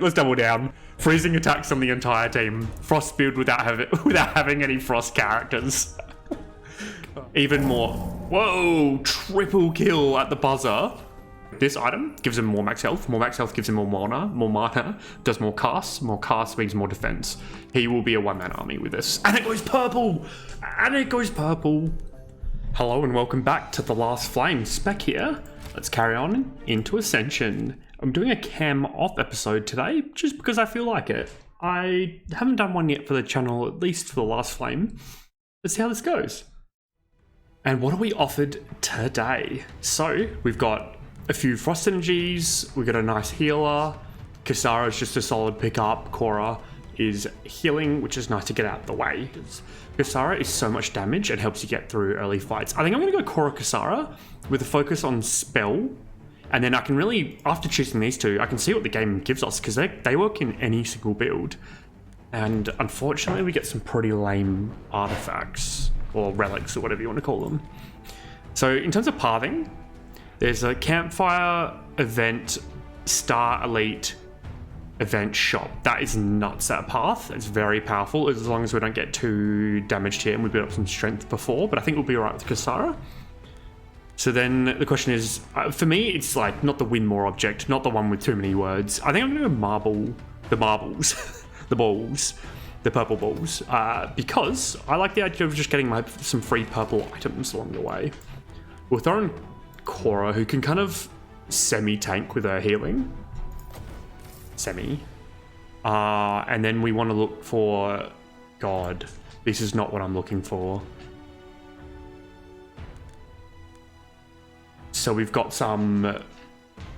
Let's double down. Freezing attacks on the entire team. Frost build without having any frost characters. Even more. Whoa! Triple kill at the buzzer. This item gives him more max health. More max health gives him more mana. Does more casts. More casts means more defense. He will be a one-man army with this. And it goes purple! And it goes purple. Hello and welcome back to The Last Flame. Spec here. Let's carry on into Ascension. I'm doing a cam off episode today just because I feel like it. I haven't done one yet for the channel, at least for The Last Flame. Let's see how this goes. And what are we offered today? So we've got a few frost energies, we've got a nice healer. Kisara is just a solid pickup. Korra is healing, which is nice to get out of the way. Kisara is so much damage, it helps you get through early fights. I think I'm going to go Korra Kisara with a focus on spell. And then I can really, after choosing these two, I can see what the game gives us because they work in any single build. And unfortunately, we get some pretty lame artifacts or relics or whatever you want to call them. So in terms of pathing, there's a campfire event, star elite event shop. That is nuts, that path. It's very powerful as long as we don't get too damaged here and we build up some strength before, but I think we'll be all right with Kisara. So then the question is, for me, it's like not the win more object, not the one with too many words. I think I'm going to go the marbles, the purple balls, because I like the idea of just getting some free purple items along the way. We'll throw in Korra, who can kind of semi-tank with her healing. And then we want to look for... God, this is not what I'm looking for. So we've got some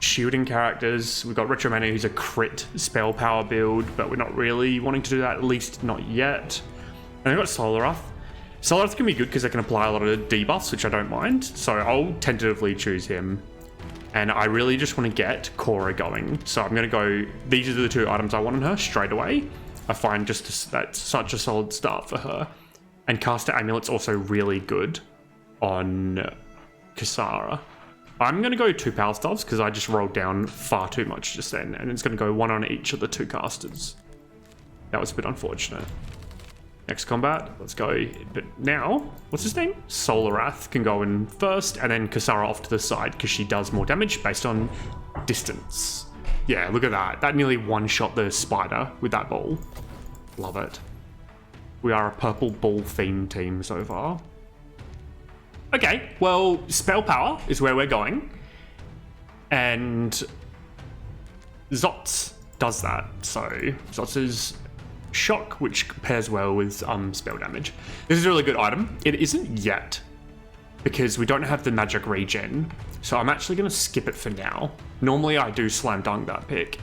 shielding characters. We've got Retromania, who's a crit spell power build, but we're not really wanting to do that, at least not yet. And we've got Solarath. Solarath can be good because they can apply a lot of debuffs, which I don't mind. So I'll tentatively choose him. And I really just want to get Korra going. So I'm going to go, these are the two items I want on her straight away. I find that's such a solid start for her. And Caster Amulet's also really good on Kisara. I'm going to go 2 Power Staves because I just rolled down far too much just then, and it's going to go 1 on each of the 2 casters. That was a bit unfortunate. Next combat, let's go. But now, what's his name? Solarath can go in first, and then Kisara off to the side because she does more damage based on distance. Yeah, look at that. That nearly one-shot the spider with that ball. Love it. We are a purple ball themed team so far. Okay, well, spell power is where we're going. And Zotz does that. So Zotz is shock, which pairs well with spell damage. This is a really good item. It isn't yet because we don't have the magic regen. So I'm actually going to skip it for now. Normally I do slam dunk that pick.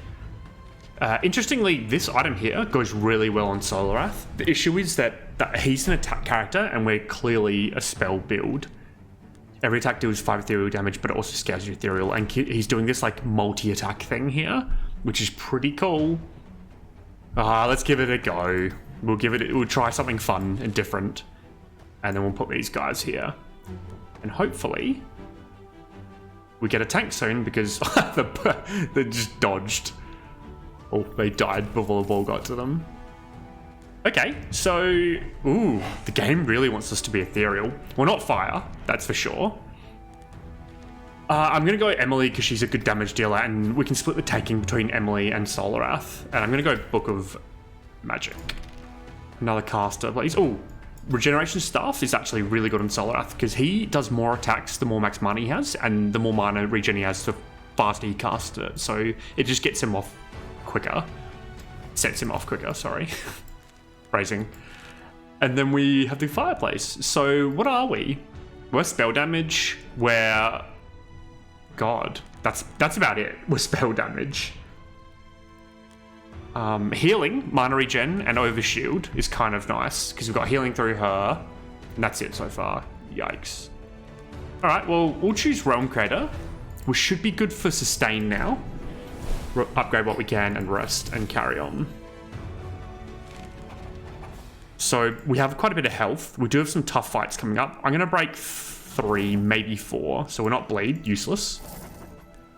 Interestingly, this item here goes really well on Solarath. The issue is that he's an attack character and we're clearly a spell build. Every attack deals 5 ethereal damage, but it also scares you ethereal. And he's doing this like multi-attack thing here, which is pretty cool. Let's give it a go. We'll try something fun and different. And then we'll put these guys here. And hopefully we get a tank soon because they just dodged. Oh, they died before the ball got to them. Okay, so, ooh, the game really wants us to be ethereal. Well, not fire, that's for sure. I'm going to go Emily because she's a good damage dealer and we can split the taking between Emily and Solarath. And I'm going to go Book of Magic. Another caster, please. Oh, Regeneration Staff is actually really good on Solarath because he does more attacks the more max mana he has, and the more mana regen he has, the faster he casts it. So it just gets him off quicker. Sets him off quicker, sorry. Phrasing. And then we have the fireplace. So what are we? We're spell damage. We're... God. That's about it. We're spell damage. Healing, mana regen, and overshield is kind of nice because we've got healing through her. And that's it so far. Yikes. Alright, well, we'll choose Realm Creator. We should be good for sustain now. Upgrade what we can and rest and carry on. So we have quite a bit of health. We do have some tough fights coming up. I'm going to break 3, maybe 4. So we're not bleed. Useless.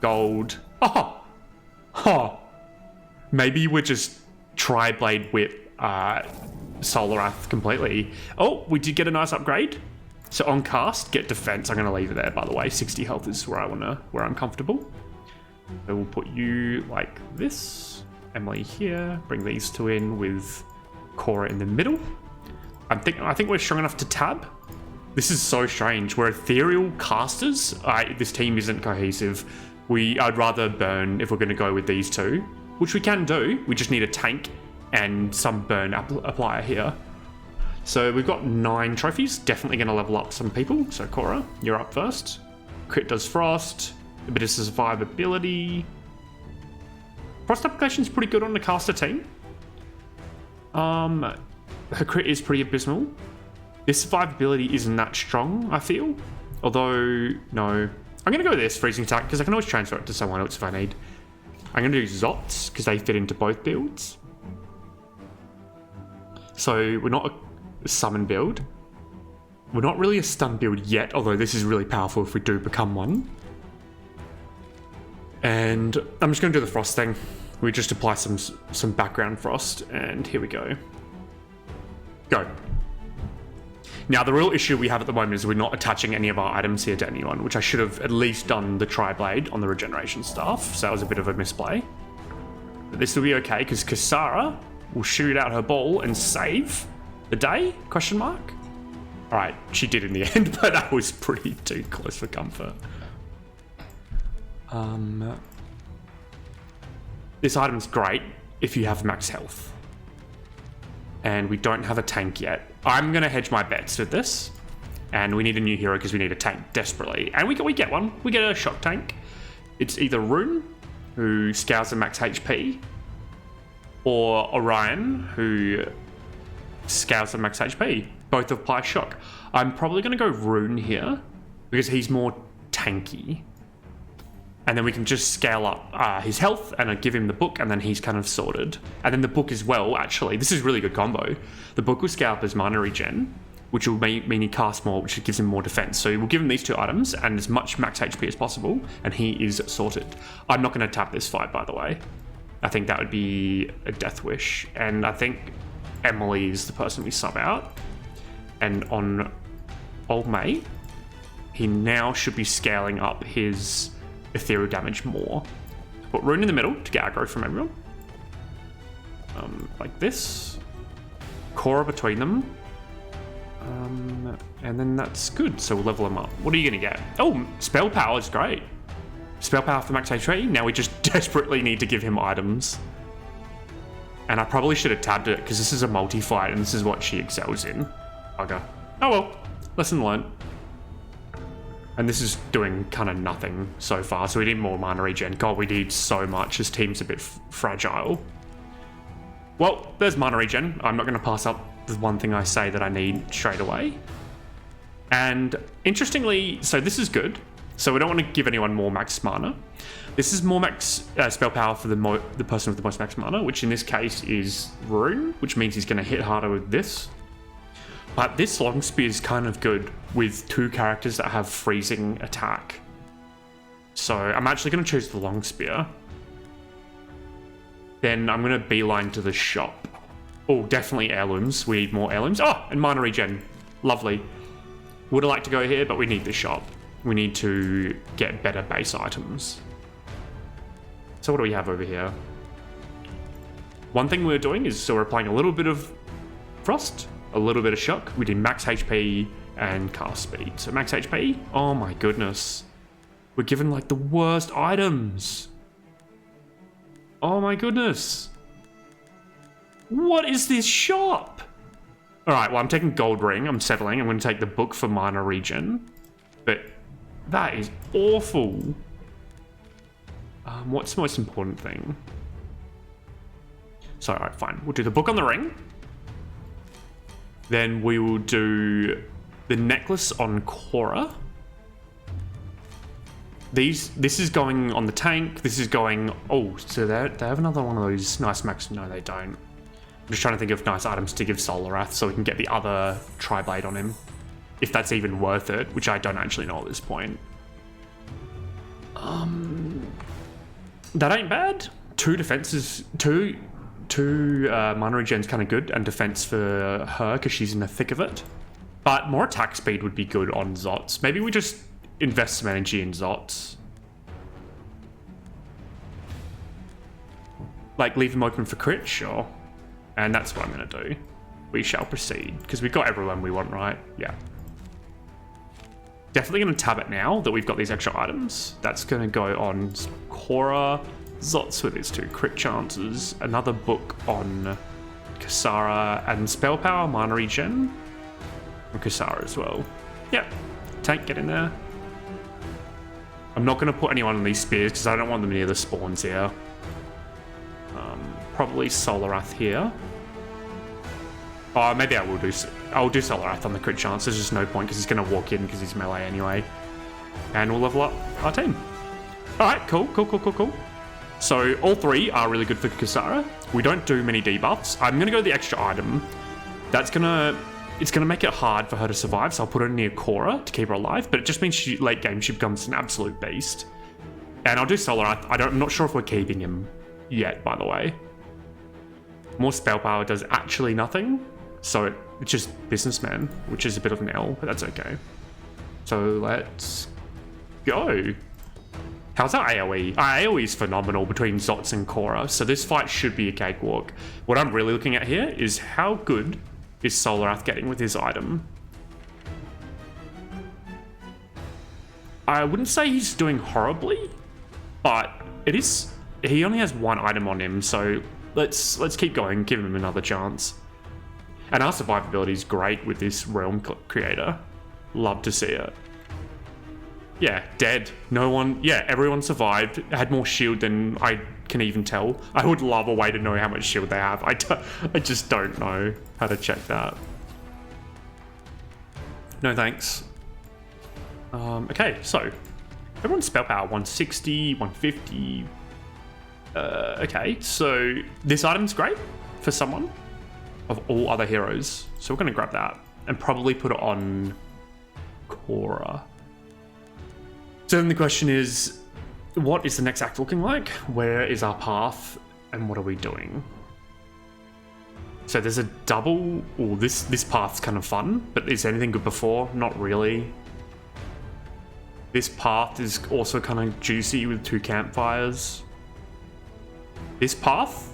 Gold. Oh! Maybe we're just Tri-Blade Whip Solarath completely. Oh, we did get a nice upgrade. So on cast, get defense. I'm going to leave it there, by the way. 60 health is where I'm comfortable. So we'll put you like this. Emily here. Bring these two in with Cora in the middle. I think we're strong enough to tab. This is so strange. We're ethereal casters. This team isn't cohesive. I'd rather burn if we're going to go with these two, which we can do. We just need a tank and some burn applier here. So we've got 9 trophies. Definitely going to level up some people. So Cora, you're up first. Crit does frost. A bit of survivability. Frost application is pretty good on the caster team. Her crit is pretty abysmal. This survivability isn't that strong, I feel. Although, no. I'm going to go with this freezing attack because I can always transfer it to someone else if I need. I'm going to do Zots because they fit into both builds. So we're not a summon build. We're not really a stun build yet, although this is really powerful if we do become one. And I'm just going to do the frost thing. We just apply some background frost, and here we go. Go. Now, the real issue we have at the moment is we're not attaching any of our items here to anyone, which I should have at least done the Tri-Blade on the regeneration staff, so that was a bit of a misplay. But this will be okay, because Kasara will shoot out her ball and save the day, question mark? Alright, she did in the end, but that was pretty too close for comfort. This item's great if you have max health. And we don't have a tank yet. I'm going to hedge my bets with this. And we need a new hero because we need a tank desperately. And we get one. We get a shock tank. It's either Rune, who scales the max HP, or Orion, who scales the max HP. Both apply shock. I'm probably going to go Rune here because he's more tanky. And then we can just scale up his health and give him the book, and then he's kind of sorted. And then the book as well, actually. This is a really good combo. The book will scale up his mana regen, which will mean he casts more, which gives him more defense. So we'll give him these 2 items and as much max HP as possible, and he is sorted. I'm not going to tap this fight, by the way. I think that would be a death wish. And I think Emily is the person we sub out. And on Old May, he now should be scaling up his ethereal damage more. Put Rune in the middle to get aggro from everyone. Like this. Cora between them. And then that's good. So we'll level him up. What are you going to get? Oh, spell power is great. Spell power for max HP. Now we just desperately need to give him items. And I probably should have tabbed it because this is a multi-fight and this is what she excels in. Bugger. Oh well. Lesson learned. And this is doing kind of nothing so far, so we need more mana regen. God, we need so much. This team's a bit fragile. Well, there's mana regen. I'm not going to pass up the one thing I say that I need straight away. And interestingly, so this is good. So we don't want to give anyone more max mana. This is more max spell power for the person with the most max mana, which in this case is Rune, which means he's going to hit harder with this. But this long spear is kind of good with 2 characters that have freezing attack. So I'm actually going to choose the long spear. Then I'm going to beeline to the shop. Oh, definitely heirlooms. We need more heirlooms. Oh, and mana regen. Lovely. Would have liked to go here, but we need the shop. We need to get better base items. So what do we have over here? One thing we're doing is, so we're applying a little bit of frost, a little bit of shock. We did max HP and cast speed. So max HP, oh my goodness. We're given like the worst items. Oh my goodness. What is this shop? All right, well, I'm taking gold ring. I'm settling. I'm going to take the book for mana regen. But that is awful. What's the most important thing? So, all right, fine. We'll do the book on the ring. Then we will do the necklace on Cora. This is going on the tank. This is going... Oh, so they have another one of those nice max... No, they don't. I'm just trying to think of nice items to give Solarath so we can get the other Tri-Blade on him. If that's even worth it, which I don't actually know at this point. That ain't bad. 2 defenses, two mana regen's kind of good, and defense for her because she's in the thick of it. But more attack speed would be good on Zots. Maybe we just invest some energy in Zots. Like, leave them open for crit, sure. And that's what I'm going to do. We shall proceed, because we've got everyone we want, right? Yeah. Definitely going to tab it now that we've got these extra items. That's going to go on Cora, Zots with its 2 crit chances, another book on Kasara, and spell power, mana regen, and Kasara as well. Yep. Tank, get in there. I'm not going to put anyone on these spears because I don't want them near the spawns here. Probably Solarath here. Oh, maybe I'll do Solarath on the crit chance. There's just no point because he's going to walk in because he's melee anyway. And we'll level up our team. Alright, cool. So all 3 are really good for Kasara. We don't do many debuffs. I'm going to go the extra item. It's going to make it hard for her to survive, so I'll put her near Cora to keep her alive, but it just means late game she becomes an absolute beast. And I'll do Solarath. I'm not sure if we're keeping him yet, by the way. More spell power does actually nothing, so it's just businessman, which is a bit of an L, but that's okay. So let's go. How's our AoE? Our AoE is phenomenal between Zots and Cora, so this fight should be a cakewalk. What I'm really looking at here is how good is Solarath getting with his item. I wouldn't say he's doing horribly, but he only has 1 item on him, so let's keep going, give him another chance. And our survivability is great with this realm creator. Love to see it. Yeah, dead. No one, yeah, everyone survived. Had more shield than I can even tell. I would love a way to know how much shield they have. I just don't know how to check that. No thanks. Okay, so everyone's spell power 160, 150. Okay, so this item's great for someone of all other heroes. So we're going to grab that and probably put it on Cora. So then the question is, what is the next act looking like? Where is our path? And what are we doing? So there's a double... Oh, this path's kind of fun, but is anything good before? Not really. This path is also kind of juicy with 2 campfires. This path?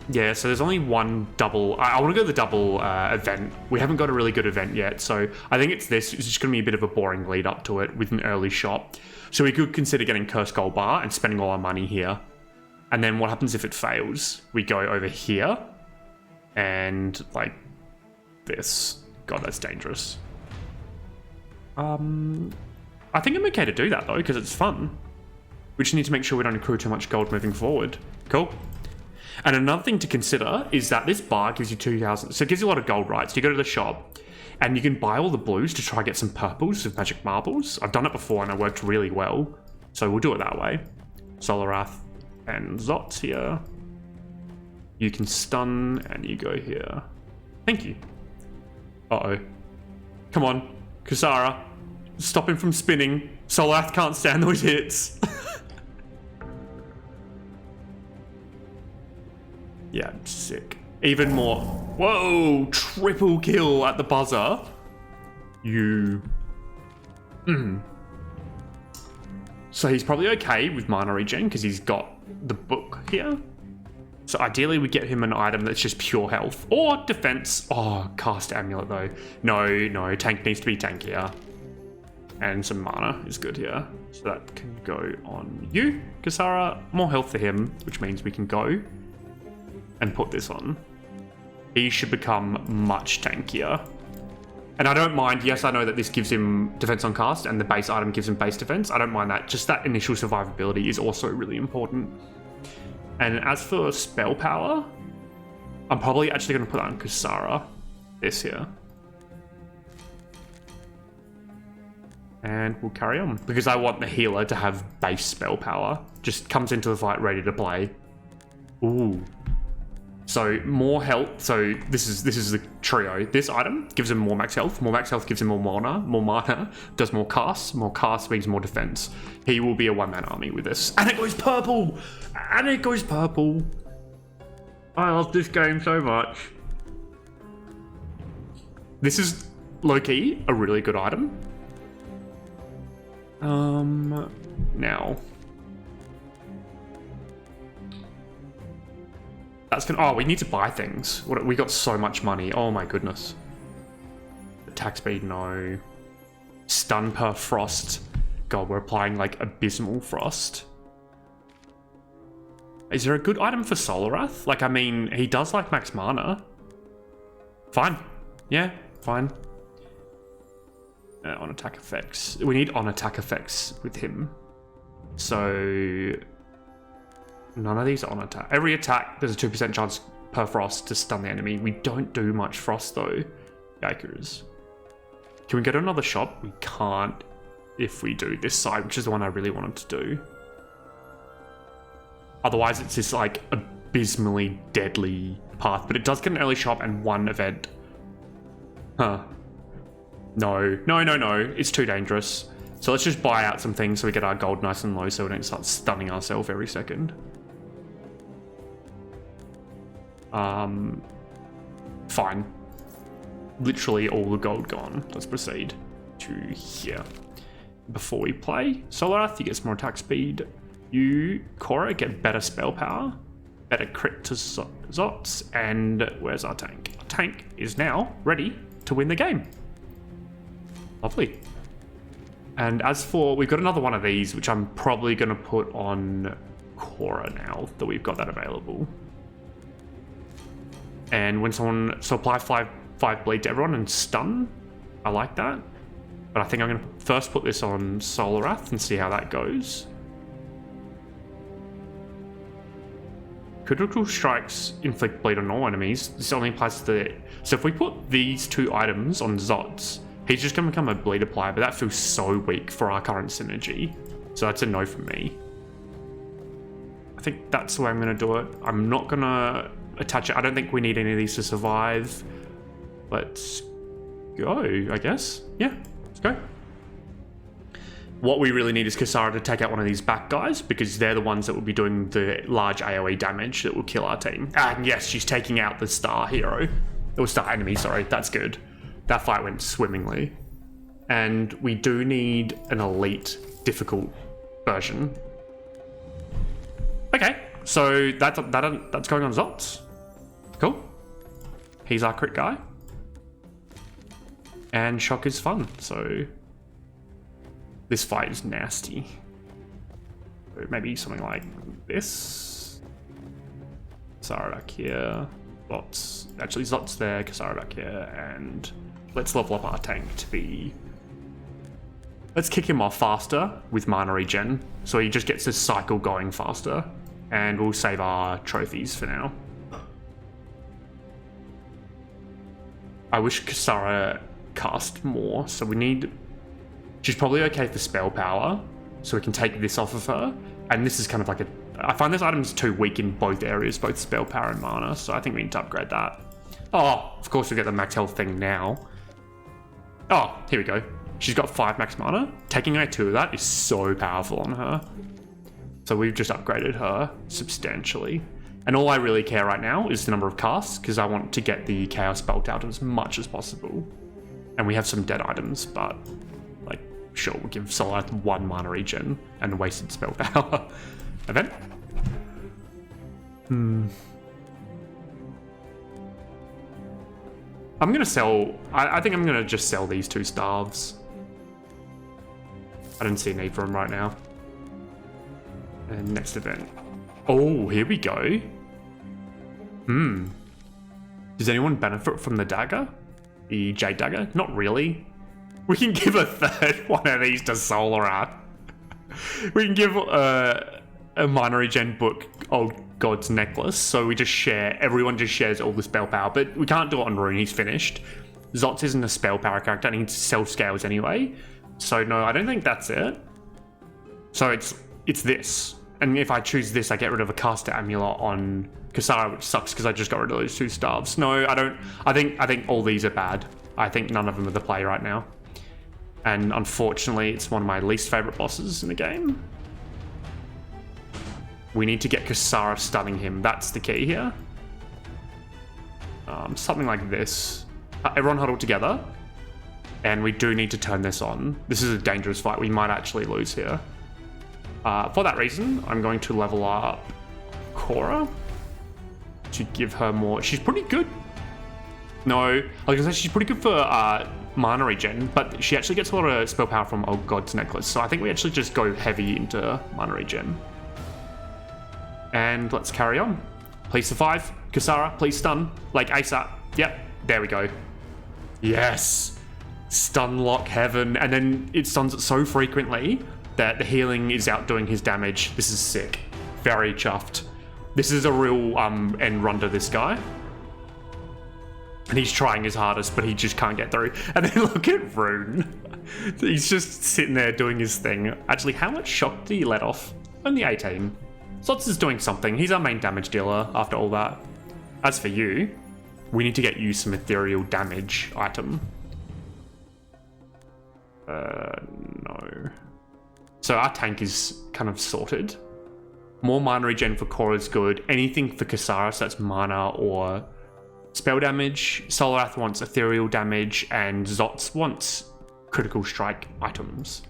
Yeah, so there's only 1 double... I want to go the double event. We haven't got a really good event yet, so I think it's this. It's just going to be a bit of a boring lead up to it with an early shot. So we could consider getting Cursed Gold Bar and spending all our money here. And then what happens if it fails? We go over here and like this. God, that's dangerous. I think I'm okay to do that though, because it's fun. We just need to make sure we don't accrue too much gold moving forward. Cool. And another thing to consider is that this bar gives you 2,000. So it gives you a lot of gold, right? So you go to the shop and you can buy all the blues to try to get some purples with magic marbles. I've done it before and it worked really well. So we'll do it that way. Solarath and Zots here. You can stun and you go here. Thank you. Uh-oh. Come on, Kasara. Stop him from spinning. Solarath can't stand those hits. Yeah, sick. Even more. Whoa! Triple kill at the buzzer. You. So he's probably okay with mana regen because he's got the book here. So ideally we get him an item that's just pure health or defense. Oh, cast amulet though. No, tank needs to be tankier. And some mana is good here. So that can go on you, Kasara. More health for him, which means we can go and put this on. He should become much tankier. And I don't mind, yes, I know that this gives him defense on cast and the base item gives him base defense. I don't mind that. Just that initial survivability is also really important. And as for spell power, I'm probably actually going to put that on Kasara. This here. And we'll carry on. Because I want the healer to have base spell power. Just comes into the fight ready to play. Ooh. So more health. So this is the trio. This item gives him more max health. More max health gives him more mana. More mana does more casts. More casts means more defense. He will be a one-man army with this. And it goes purple. And it goes purple. I love this game so much. This is low-key a really good item. Now. That's gonna. Oh, we need to buy things. We got so much money. Oh my goodness. Attack speed, no. Stun per frost. God, we're applying like abysmal frost. Is there a good item for Solarath? Like, I mean, he does like max mana. Fine. Yeah, fine. On attack effects. We need on attack effects with him. So none of these are on attack. Every attack, there's a 2% chance per frost to stun the enemy. We don't do much frost though. Yikers. Can we go to another shop? We can't if we do this side, which is the one I really wanted to do. Otherwise, it's this like abysmally deadly path, but it does get an early shop and one event. Huh. No. It's too dangerous. So let's just buy out some things so we get our gold nice and low so we don't start stunning ourselves every second. Fine. Literally all the gold gone. Let's proceed to here. Before we play Solarath, you get some more attack speed. You, Cora, get better spell power, better crit to Zots, and where's our tank? Our tank is now ready to win the game. Lovely. And as for, we've got another one of these, which I'm probably going to put on Cora now that we've got that available. And when someone, so apply five bleed to everyone and stun. I like that. But I think I'm going to first put this on Solarath and see how that goes. Critical strikes inflict bleed on all enemies. This only applies to the... So if we put these two items on Zots, he's just going to become a bleed applier, but that feels so weak for our current synergy. So that's a no from me. I think that's the way I'm going to do it. I'm not going to attach it. I don't think we need any of these to survive. Let's go, I guess. Yeah, let's go. What we really need is Kasara to take out one of these back guys because they're the ones that will be doing the large AoE damage that will kill our team. And yes, she's taking out the star hero. Or star enemy, sorry. That's good. That fight went swimmingly. And we do need an elite difficult version. Okay, so that's going on Zots. Cool. He's our crit guy. And shock is fun, so this fight is nasty. So maybe something like this. Kasara back here. Zots. Actually, Zots there, Kasara back here, and let's level up our tank to be... Let's kick him off faster with mana regen, so he just gets this cycle going faster, and we'll save our trophies for now. I wish Kasara cast more, so we need... She's probably okay for spell power, so we can take this off of her, and this is kind of like a... I find this item's too weak in both areas, both spell power and mana, so I think we need to upgrade that. Oh, of course we get the max health thing now. Oh, here we go. She's got 5 max mana. Taking away 2 of that is so powerful on her. So we've just upgraded her substantially. And all I really care right now is the number of casts, because I want to get the Chaos Belt out as much as possible. And we have some dead items, but like, sure, we'll give Solarath 1 mana regen and wasted spell power. Event? I'm gonna sell... I think I'm gonna just sell these 2 staves. I don't see a need for them right now. And next event. Oh, here we go. Does anyone benefit from the dagger? The Jade dagger? Not really. We can give a 3rd one of these to Solarath. We can give a mana regen book, Old God's Necklace, so we just share, everyone just shares all the spell power, but we can't do it on Rune, he's finished. Zots isn't a spell power character, and he self-scales anyway, so no, I don't think that's it. So it's this, and if I choose this, I get rid of a caster amulet on Kisara, which sucks because I just got rid of those 2 starves. No, I don't. I think all these are bad. I think none of them are the play right now. And unfortunately, it's one of my least favorite bosses in the game. We need to get Kisara stunning him. That's the key here. Something like this. Everyone huddle together. And we do need to turn this on. This is a dangerous fight. We might actually lose here. For that reason, I'm going to level up Cora to give her more. She's pretty good. No, I was going to say she's pretty good for mana regen, but she actually gets a lot of spell power from Oh God's Necklace. So I think we actually just go heavy into mana regen. And let's carry on. Please survive. Kisara, please stun. Like ASAP. Yep, there we go. Yes. Stun lock heaven. And then it stuns it so frequently that the healing is outdoing his damage. This is sick. Very chuffed. This is a real end run to this guy. And he's trying his hardest, but he just can't get through. And then look at Rune. He's just sitting there doing his thing. Actually, how much shock did he let off? Only 18. Slots is doing something. He's our main damage dealer after all that. As for you, we need to get you some ethereal damage item. No. So our tank is kind of sorted. More mana regen for Cora is good. Anything for Kisara, so that's mana or spell damage. Solarath wants ethereal damage, and Zots wants critical strike items.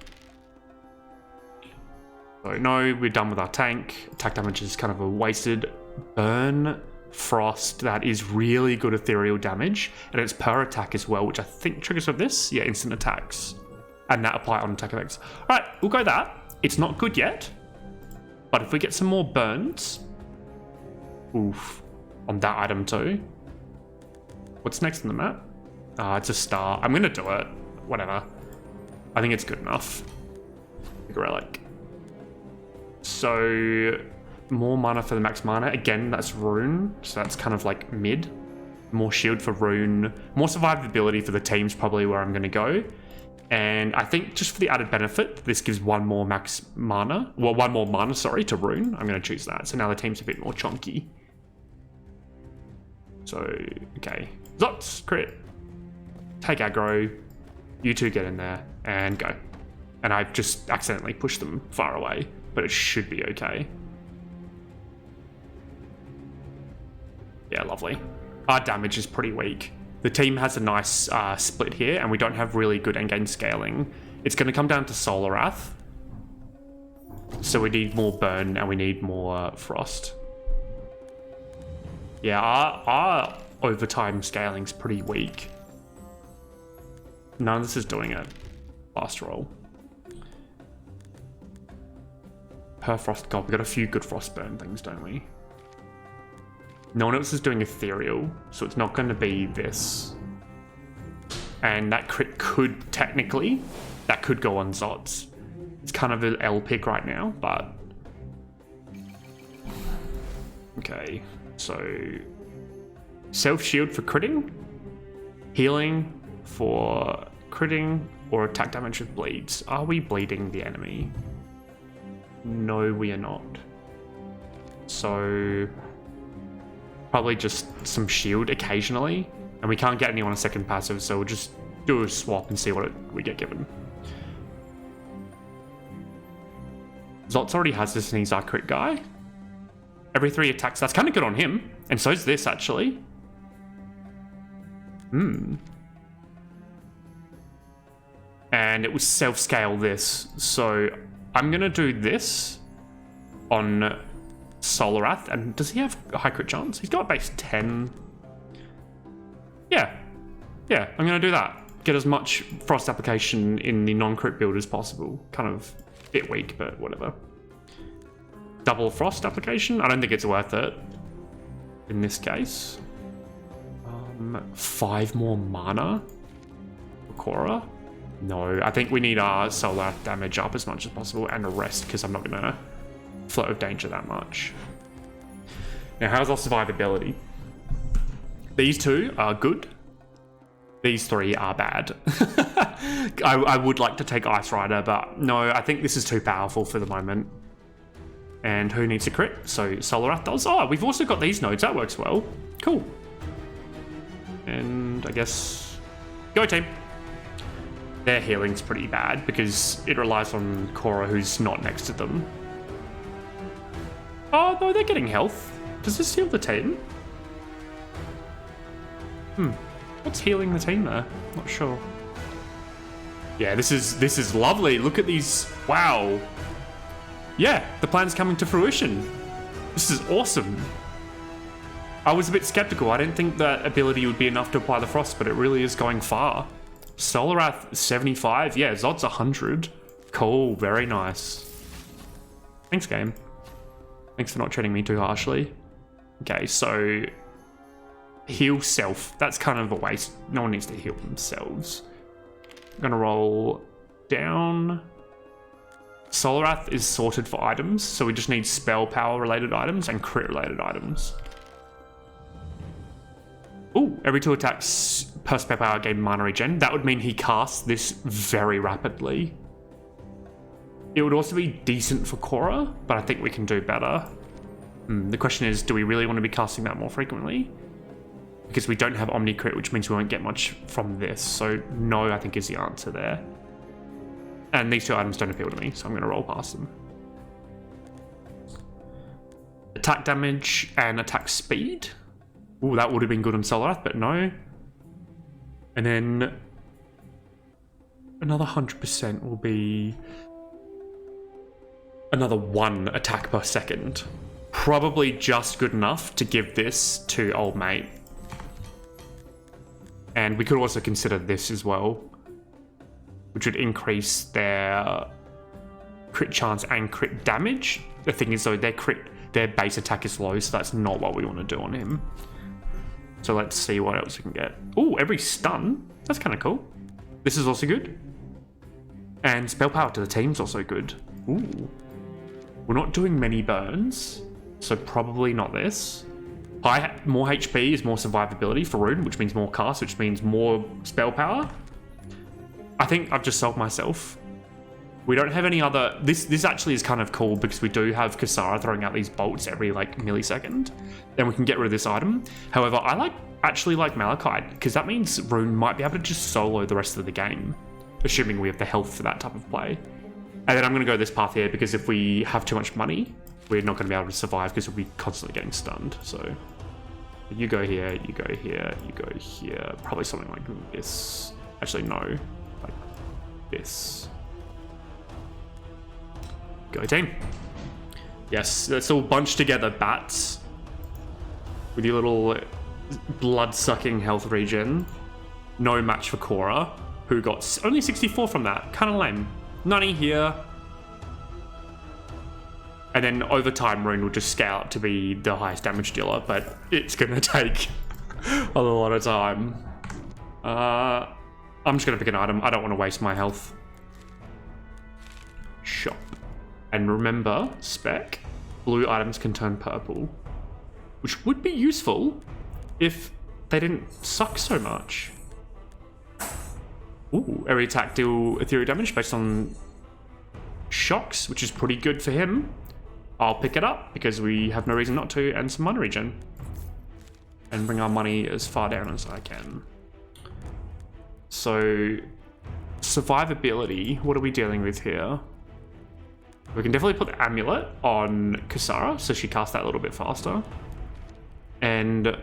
So no, we're done with our tank. Attack damage is kind of a wasted. Burn, Frost, that is really good ethereal damage, and it's per attack as well, which I think triggers with this. Yeah, instant attacks. And that apply on attack effects. All right, we'll go that. It's not good yet, but if we get some more burns, oof, on that item too. What's next on the map? It's a star. I'm gonna do it. Whatever. I think it's good enough. Big relic. So more mana for the max mana. Again, that's Rune, so that's kind of like mid. More shield for Rune. More survivability for the team's probably where I'm gonna go. And I think just for the added benefit, this gives one more mana, sorry, to Rune. I'm going to choose that. So now the team's a bit more chunky. So, okay. Zots, crit. Take aggro. You two get in there and go. And I've just accidentally pushed them far away, but it should be okay. Yeah, lovely. Our damage is pretty weak. The team has a nice split here, and we don't have really good endgame scaling. It's going to come down to Solarath. So we need more burn, and we need more frost. Yeah, our overtime scaling's pretty weak. None of this is doing it. Last roll. Per frost. God, we got a few good frost burn things, don't we? No one else is doing ethereal, so it's not going to be this. And that crit could, technically, that could go on Zots. It's kind of an L pick right now, but... Okay, so... Self-shield for critting, healing for critting, or attack damage with bleeds. Are we bleeding the enemy? No, we are not. So... Probably just some shield occasionally, and we can't get anyone a second passive, so we'll just do a swap and see what we get given. Zots already has this and he's our crit guy. Every 3 attacks, that's kind of good on him, and so is this actually. And it was self-scale this, so I'm gonna do this on Solarath. And does he have a high crit chance? He's got base 10. Yeah, I'm gonna do that. Get as much frost application in the non-crit build as possible. Kind of a bit weak, but whatever. Double frost application? I don't think it's worth it in this case. 5 more mana for Cora? No, I think we need our solar damage up as much as possible and a rest, because I'm not gonna float of danger that much. Now, how's our survivability? These 2 are good. These 3 are bad. I would like to take Ice Rider, but no, I think this is too powerful for the moment. And who needs a crit? So Solarath does. Oh, we've also got these nodes. That works well. Cool. And I guess... Go team. Their healing's pretty bad because it relies on Korra, who's not next to them. Oh, no, they're getting health. Does this heal the team? What's healing the team there? Not sure. Yeah, this is lovely. Look at these. Wow. Yeah, the plan's coming to fruition. This is awesome. I was a bit skeptical. I didn't think that ability would be enough to apply the frost, but it really is going far. Solarath 75. Yeah, Zod's 100. Cool. Very nice. Thanks, game. Thanks for not treating me too harshly. Okay, so heal self. That's kind of a waste. No one needs to heal themselves. I'm gonna roll down. Solarath is sorted for items, so we just need spell power related items and crit related items. Ooh, every 2 attacks per spell power gain mana regen. That would mean he casts this very rapidly. It would also be decent for Korra, but I think we can do better. The question is, do we really want to be casting that more frequently? Because we don't have Omni Crit, which means we won't get much from this. So no, I think is the answer there. And these 2 items don't appeal to me, so I'm going to roll past them. Attack damage and attack speed. Ooh, that would have been good on Solarath, but no. And then another 100% will be another 1 attack per second. Probably just good enough to give this to old mate. And we could also consider this as well, which would increase their crit chance and crit damage. The thing is though, their base attack is low, so that's not what we want to do on him. So let's see what else we can get. Ooh, every stun. That's kind of cool. This is also good. And spell power to the team's also good. Ooh. We're not doing many burns, so probably not this. More HP is more survivability for Rune, which means more cast, which means more spell power. I think I've just sold myself. We don't have any other... This actually is kind of cool because we do have Kasara throwing out these bolts every like millisecond. Then we can get rid of this item. However, I actually like Malachite because that means Rune might be able to just solo the rest of the game, assuming we have the health for that type of play. And then I'm going to go this path here because if we have too much money, we're not going to be able to survive because we'll be constantly getting stunned. So you go here, you go here, you go here. Probably something like this. Actually, no. Like this. Go team. Yes, let's all bunch together, bats. With your little blood-sucking health regen. No match for Korra, who got only 64 from that. Kind of lame. 90 here. And then over time, Rune will just scale up to be the highest damage dealer, but it's going to take a lot of time. I'm just going to pick an item. I don't want to waste my health. Shop. And remember, spec, blue items can turn purple, which would be useful if they didn't suck so much. Ooh, every attack deal ethereal damage based on shocks, which is pretty good for him. I'll pick it up because we have no reason not to, and some mana regen. And bring our money as far down as I can. So, survivability, what are we dealing with here? We can definitely put the amulet on Kasara, so she casts that a little bit faster. And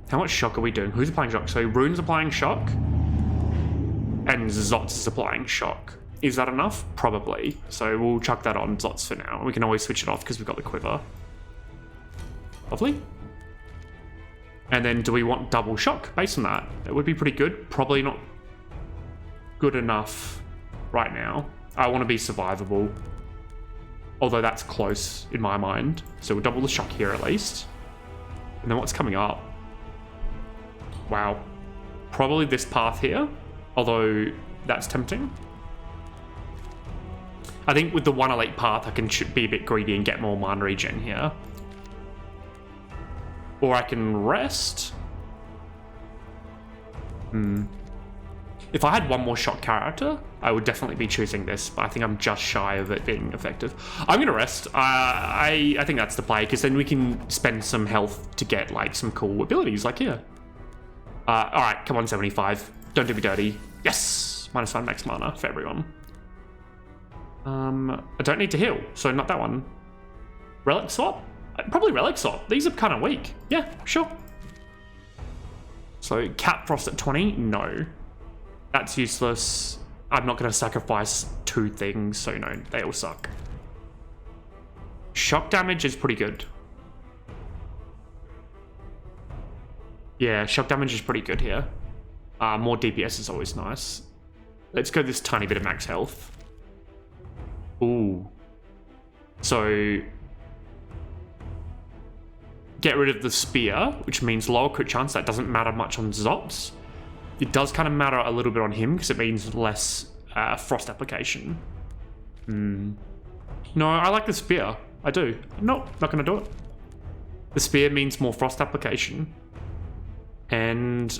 how much shock are we doing? Who's applying shock? So Rune's applying shock, and Zotz is applying shock. Is that enough? Probably. So we'll chuck that on Zotz for now. We can always switch it off because we've got the quiver. Lovely. And then do we want double shock based on that? That would be pretty good. Probably not good enough right now. I want to be survivable. Although that's close in my mind. So we'll double the shock here at least. And then what's coming up? Wow. Probably this path here. Although that's tempting. I think with the one elite path I can be a bit greedy and get more mana regen here. Or I can rest. If I had one more shock character, I would definitely be choosing this, but I think I'm just shy of it being effective. I'm gonna rest. I think that's the play, because then we can spend some health to get like some cool abilities, like here. All right, come on, 75. Don't do me dirty. Yes, -1 max mana for everyone. I don't need to heal, so not that one. Relic swap? Probably relic swap. These are kind of weak. Yeah, sure. So cap frost at 20? No. That's useless. I'm not going to sacrifice 2 things, so no, they all suck. Shock damage is pretty good. Yeah, shock damage is pretty good here. More DPS is always nice. Let's go this tiny bit of max health. Ooh. So get rid of the spear, which means lower crit chance. That doesn't matter much on Zops. It does kind of matter a little bit on him because it means less frost application. No, I like the spear. I do. Nope, not going to do it. The spear means more frost application. And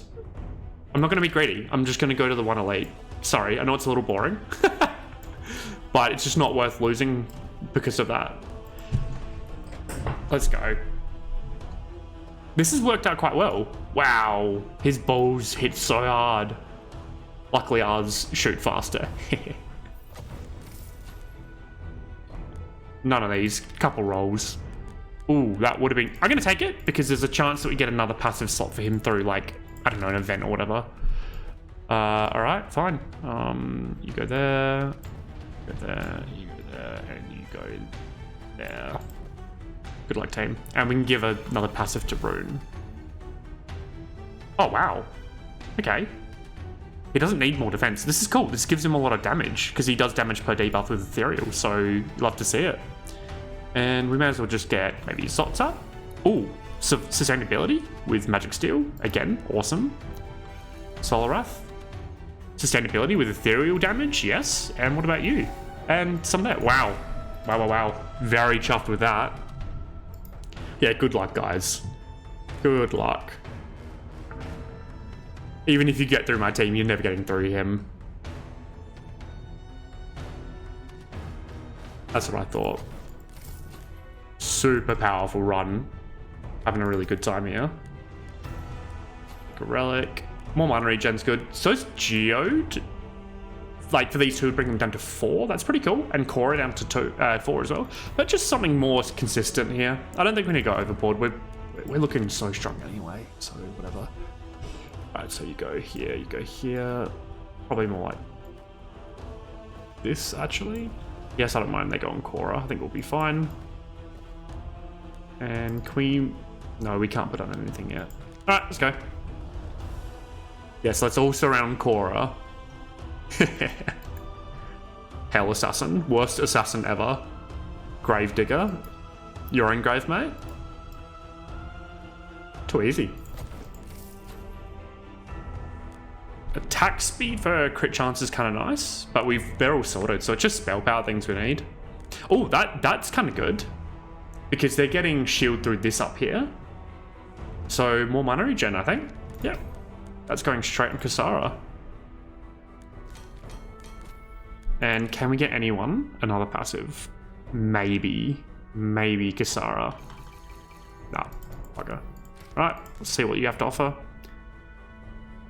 I'm not going to be greedy. I'm just going to go to the 1 elite. Sorry, I know it's a little boring. But it's just not worth losing because of that. Let's go. This has worked out quite well. Wow, his balls hit so hard. Luckily ours shoot faster. None of these, couple rolls. Ooh, that would have been... I'm going to take it because there's a chance that we get another passive slot for him through, like, I don't know, an event or whatever. Alright, fine. You go there, you go there, you go there, and you go there. Good luck, team. And we can give another passive to Rune. Oh, wow. Okay. He doesn't need more defense. This is cool. This gives him a lot of damage because he does damage per debuff with Ethereal, so love to see it. And we may as well just get maybe Zots up. Ooh, sustainability with Magic Steel. Again, awesome. Solar Wrath. Sustainability with Ethereal damage, yes. And what about you? And some there. Wow. Wow, wow, wow. Very chuffed with that. Yeah, good luck, guys. Good luck. Even if you get through my team, you're never getting through him. That's what I thought. Super powerful run. Having a really good time here. Like a relic. More mana regen's good. So is Geode. Like for these two, bring them down to 4. That's pretty cool. And Cora down to 4 as well. But just something more consistent here. I don't think we need to go overboard. We're looking so strong anyway. So whatever. Alright, so you go here, you go here. Probably more like this, actually. Yes, I don't mind they go on Cora. I think we'll be fine. And can we... No, we can't put on anything yet. Alright, let's go. Yes, let's all surround Cora. Hell Assassin. Worst assassin ever. Gravedigger. Your own grave, mate. Too easy. Attack speed for crit chance is kind of nice, but they're all sorted, so it's just spell power things we need. Oh, that's kind of good. Because they're getting shield through this up here. So more mana regen, I think. Yep. That's going straight on Kasara. And can we get anyone? Another passive. Maybe. Maybe Kasara. Nah, bugger. Right, let's see what you have to offer.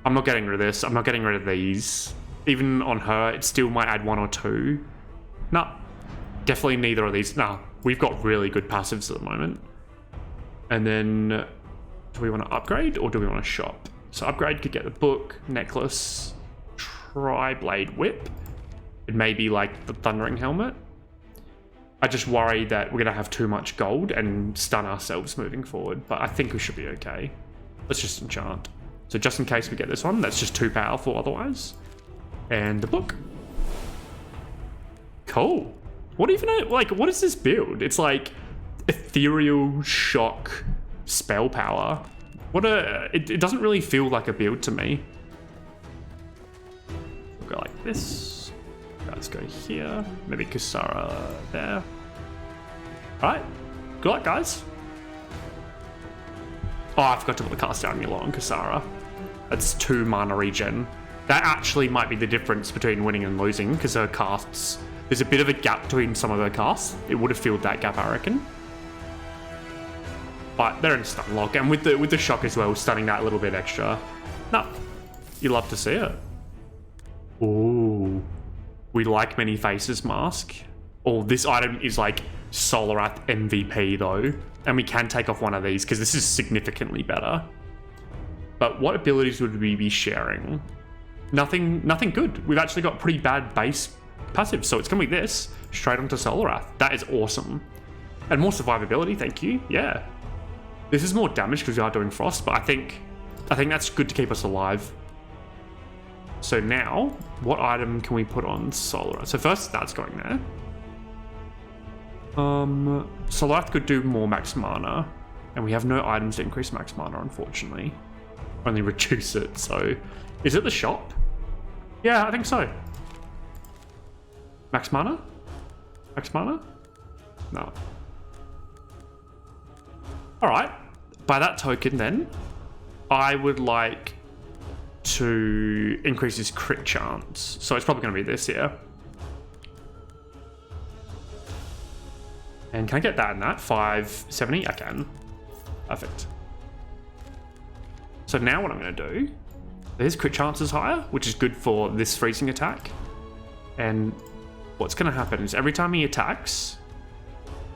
I'm not getting rid of this. I'm not getting rid of these. Even on her, it still might add 1 or 2. Nah, definitely neither of these. Nah, we've got really good passives at the moment. And then, do we want to upgrade or do we want to shop? So upgrade could get the book, necklace, tri-blade whip. It may be like the thundering helmet. I just worry that we're going to have too much gold and stun ourselves moving forward, but I think we should be okay. Let's just enchant. So just in case we get this one, that's just too powerful otherwise. And the book. Cool. What even, like, what is this build? It's like ethereal shock spell power. What it doesn't really feel like a build to me. We'll go like this. Let's go here. Maybe Kasara there. Alright. Good luck, guys. Oh, I forgot to put the cast down Yellow on Kasara. That's 2 mana regen. That actually might be the difference between winning and losing, because her casts, there's a bit of a gap between some of her casts. It would have filled that gap, I reckon. But they're in stun lock, and with the shock as well, stunning that a little bit extra. No, you love to see it. Ooh, we like many faces mask. Oh, this item is like Solarath MVP though, and we can take off one of these because this is significantly better. But what abilities would we be sharing? Nothing good. We've actually got pretty bad base passive, so it's gonna be this straight onto Solarath. That is awesome, and more survivability. Thank you. Yeah. This is more damage because we are doing frost, but I think that's good to keep us alive. So now, what item can we put on Solarath? So first, that's going there. Solarath could do more max mana, and we have no items to increase max mana, unfortunately. Only reduce it, so... Is it the shop? Yeah, I think so. Max mana? Max mana? No. Alright, by that token then, I would like to increase his crit chance. So it's probably going to be this here. And can I get that and that? 570? I can. Perfect. So now what I'm going to do, his crit chance is higher, which is good for this freezing attack. And what's going to happen is every time he attacks,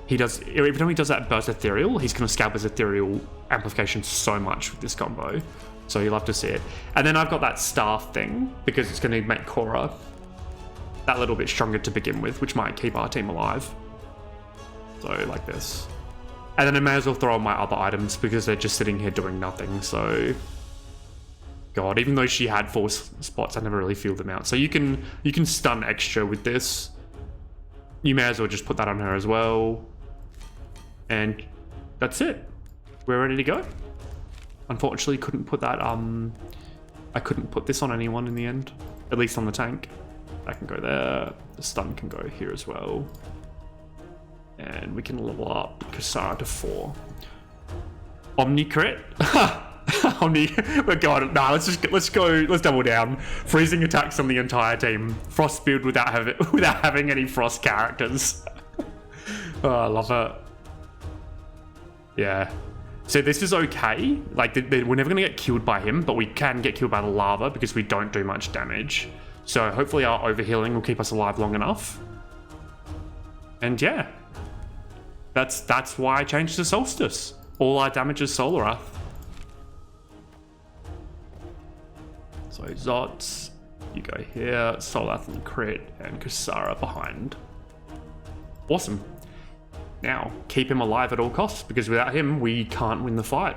every time he does that burst ethereal, he's going to scalp his ethereal amplification so much with this combo. So you'll love to see it. And then I've got that staff thing because it's going to make Korra that little bit stronger to begin with, which might keep our team alive. So like this. And then I may as well throw on my other items because they're just sitting here doing nothing. So God, even though she had 4 spots, I never really feel them out. So you can stun extra with this. You may as well just put that on her as well. And that's it. We're ready to go. Unfortunately, couldn't put that, I couldn't put this on anyone in the end. At least on the tank. That can go there. The stun can go here as well. And we can level up Kasara to 4. Omni crit? Omni, we're going, nah, let's double down. Freezing attacks on the entire team. Frost build without having any frost characters. Oh, I love it. Yeah. So this is okay. Like, we're never going to get killed by him, but we can get killed by the lava because we don't do much damage. So hopefully our overhealing will keep us alive long enough. And yeah. That's why I changed to Solstice. All our damage is Solarath. So Zots, you go here, Solarath and crit, and Kasara behind. Awesome. Now, keep him alive at all costs, because without him, we can't win the fight.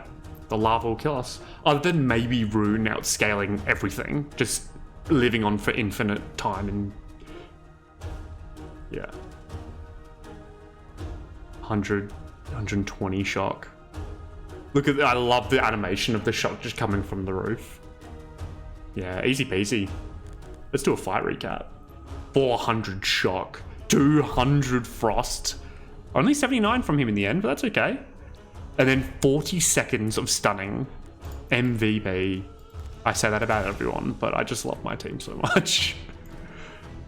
The lava will kill us. Other than maybe Rune outscaling everything, just living on for infinite time and... yeah. 120 shock. Look at that, I love the animation of the shock just coming from the roof. Yeah, easy peasy. Let's do a fight recap. 400 shock, 200 frost. Only 79 from him in the end, but that's okay. And then 40 seconds of stunning. MVP. I say that about everyone, but I just love my team so much.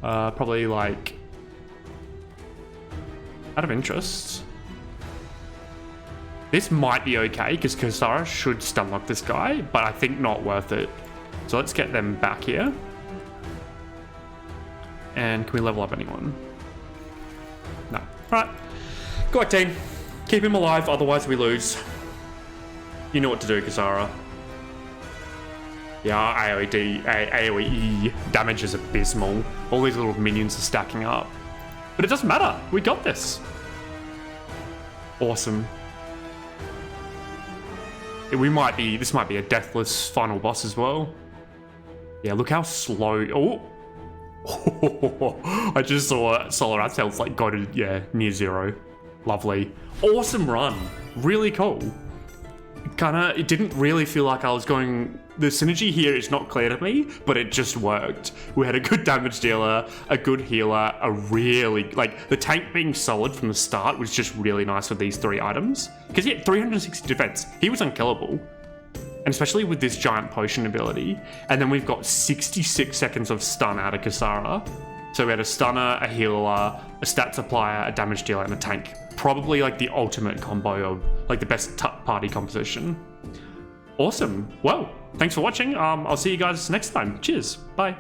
Probably like... out of interest. This might be okay, because Kasara should stun lock this guy, but I think not worth it. So let's get them back here. And can we level up anyone? No. Alright. Go on, team. Keep him alive, otherwise we lose. You know what to do, Kasara. Yeah, our AoE damage is abysmal. All these little minions are stacking up. But it doesn't matter. We got this. Awesome. This might be a deathless final boss as well. Yeah, look how slow. Oh. I just saw Solarath's health like go to, yeah, near 0. Lovely. Awesome run. Really cool. It didn't really feel like I was going... The synergy here is not clear to me, but it just worked. We had a good damage dealer, a good healer, a really... Like, the tank being solid from the start was just really nice with these 3 items. Because he had 360 defense. He was unkillable. And especially with this giant potion ability. And then we've got 66 seconds of stun out of Kisara. So we had a stunner, a healer, a stat supplier, a damage dealer, and a tank. Probably like the ultimate combo of like the best party composition. Awesome. Well, thanks for watching. I'll see you guys next time. Cheers. Bye.